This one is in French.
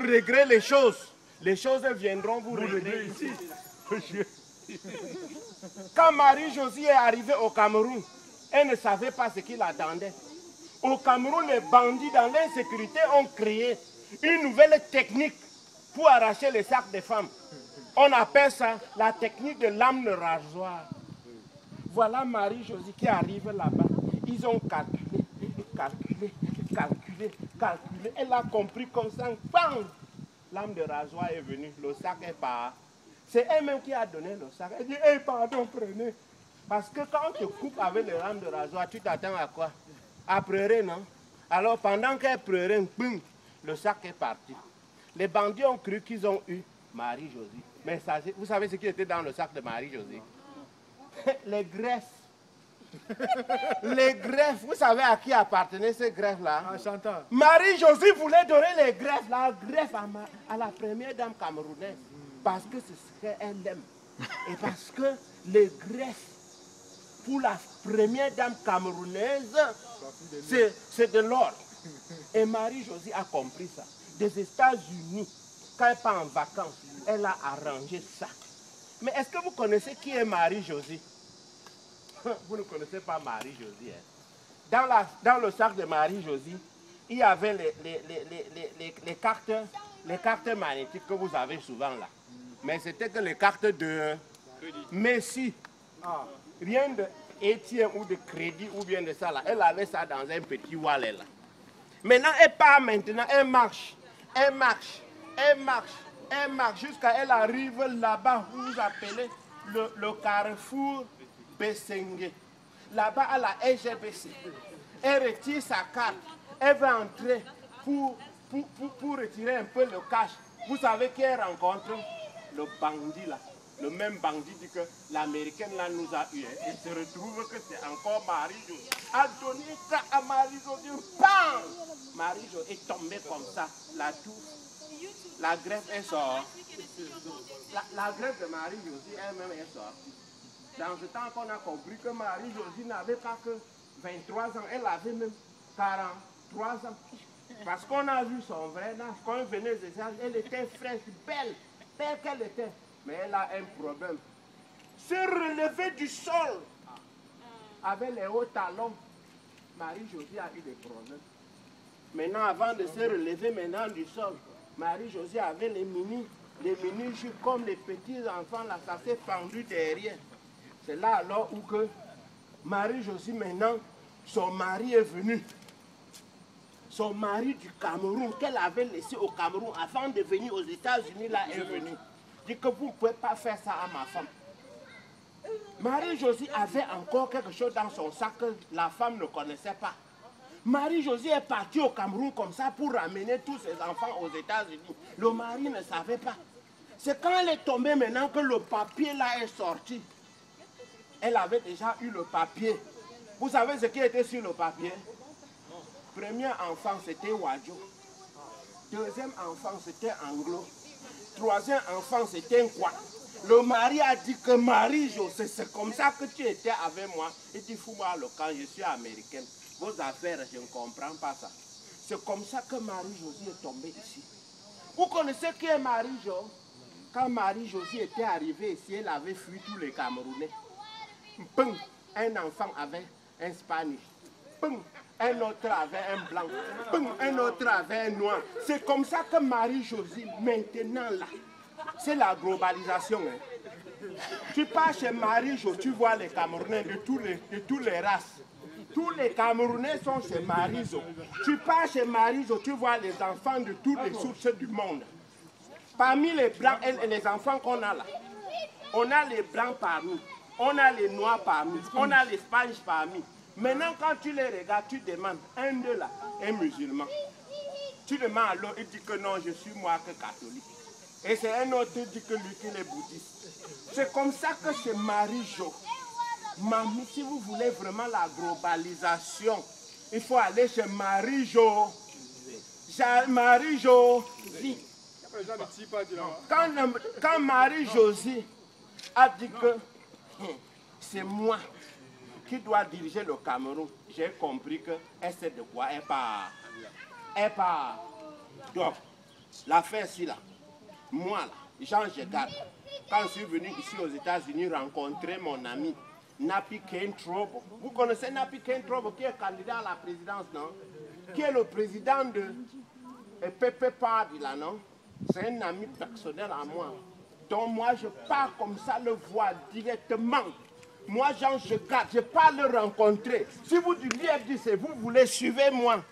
régler les choses viendront vous régler ici. Quand Marie-Josie est arrivée au Cameroun, elle ne savait pas ce qu'il attendait. Au Cameroun, les bandits dans l'insécurité ont créé une nouvelle technique pour arracher les sacs des femmes. On appelle ça la technique de lame de rasoir. Voilà Marie-Josie qui arrive là-bas. Ils ont calculé. Elle a compris comme ça. Bam! Lame de rasoir est venue. Le sac est parti. C'est elle-même qui a donné le sac. Elle dit, hey, pardon, prenez. Parce que quand on te coupe avec le lame de rasoir, tu t'attends à quoi? À pleurer, non? Alors pendant qu'elle pleurait, boum, le sac est parti. Les bandits ont cru qu'ils ont eu Marie-Josie. Mais ça, vous savez ce qui était dans le sac de Marie-Josie? Les greffes. Les greffes, vous savez à qui appartenaient ces greffes-là? Marie-Josie voulait donner les greffes, la greffe à la première dame camerounaise. Parce que c'est ce qu'elle aime. Et parce que les greffes pour la première dame camerounaise, c'est de l'or. Et Marie-Josie a compris ça. Des États-Unis, quand elle part en vacances, elle a arrangé ça. Mais est-ce que vous connaissez qui est Marie-Josie? Vous ne connaissez pas Marie-Josie. Hein? Dans le sac de Marie-Josie, il y avait les cartes magnétiques que vous avez souvent là. Mais c'était que les cartes de Messi. Rien de ATM ou de crédit ou bien de ça là. Elle avait ça dans un petit wallet là. Maintenant, elle part maintenant, elle marche. Jusqu'à elle arrive là-bas, vous appelez le carrefour Bessengue. Là-bas, à la SGBC. Elle retire sa carte. Elle va entrer pour retirer un peu le cash. Vous savez qui elle rencontre? Le bandit là. Le même bandit dit que l'américaine là nous a eu. Il se retrouve que c'est encore Marie-Josie. A donné ça à Marie-Josie. Bam! Marie-Josie est tombée comme ça. La greffe est sortie. La greffe de Marie-Josie elle-même est sortie. Dans ce temps qu'on a compris que Marie-Josie n'avait pas que 23 ans, elle avait même 43 ans. Parce qu'on a vu son vrai âge. Quand elle venait de ça, elle était fraîche, belle qu'elle était. Mais elle a un problème. Se relever du sol avec les hauts talons. Marie-Josie a eu des problèmes. Maintenant, avant de se relever maintenant du sol, Marie-Josie avait les mini-jupes comme les petits enfants, là, ça s'est pendu derrière. C'est là alors où que Marie-Josie, maintenant, son mari est venu. Son mari du Cameroun, qu'elle avait laissé au Cameroun avant de venir aux États-Unis, là, est venu. Dit que vous ne pouvez pas faire ça à ma femme. Marie-Josie avait encore quelque chose dans son sac que la femme ne connaissait pas. Marie-Josie est partie au Cameroun comme ça pour ramener tous ses enfants aux États-Unis. Le mari ne savait pas. C'est quand elle est tombée maintenant que le papier là est sorti. Elle avait déjà eu le papier. Vous savez ce qui était sur le papier? Premier enfant, c'était Wadjo. Deuxième enfant, c'était Anglo. Troisième enfant, c'était Nkwa. Le mari a dit que Marie-Josie, c'est comme ça que tu étais avec moi. Il dit, fous-moi le camp, je suis américaine. Vos affaires, je ne comprends pas ça. C'est comme ça que Marie-Josie est tombée ici. Vous connaissez qui est Marie-Josie? Quand Marie-Josie était arrivée ici, elle avait fui tous les Camerounais. Pum, un enfant avait un Spanish. Pum, un autre avait un blanc. Pum, un autre avait un noir. C'est comme ça que Marie-Josie, maintenant là, c'est la globalisation. Hein. Tu pars chez Marie-Josie, tu vois les Camerounais de tous les races. Tous les Camerounais sont chez Marie-Josie. Tu pars chez Marie-Josie, tu vois les enfants de toutes les sources du monde. Parmi les blancs et les enfants qu'on a là, on a les blancs parmi, on a les noirs parmi, on a les Spanish parmi. Maintenant, quand tu les regardes, tu demandes, un d'eux là est musulman. Tu demandes à l'autre, il dit que non, je suis moi que catholique. Et c'est un autre qui dit que lui qu'il est bouddhiste. C'est comme ça que c'est Marie-Josie. Mamie, si vous voulez vraiment la globalisation, il faut aller chez Marie-Josie. Marie-Josie. Quand Marie-Josie a dit que c'est moi qui dois diriger le Cameroun, j'ai compris qu'elle sait de quoi elle parle. Elle parle. Donc, l'affaire ci là, moi là, Jean Jegard, quand je suis venu ici aux États-Unis rencontrer mon ami Napi Kentrobo. Vous connaissez Napi Kentrobo qui est candidat à la présidence, non? Qui est le président de Pepe Pardi là, non? C'est un ami personnel à moi. Donc moi je pars comme ça le voir directement. Moi Jean Jegard, je pars le rencontrer. Si vous du l'IFDC, vous voulez, suivez-moi.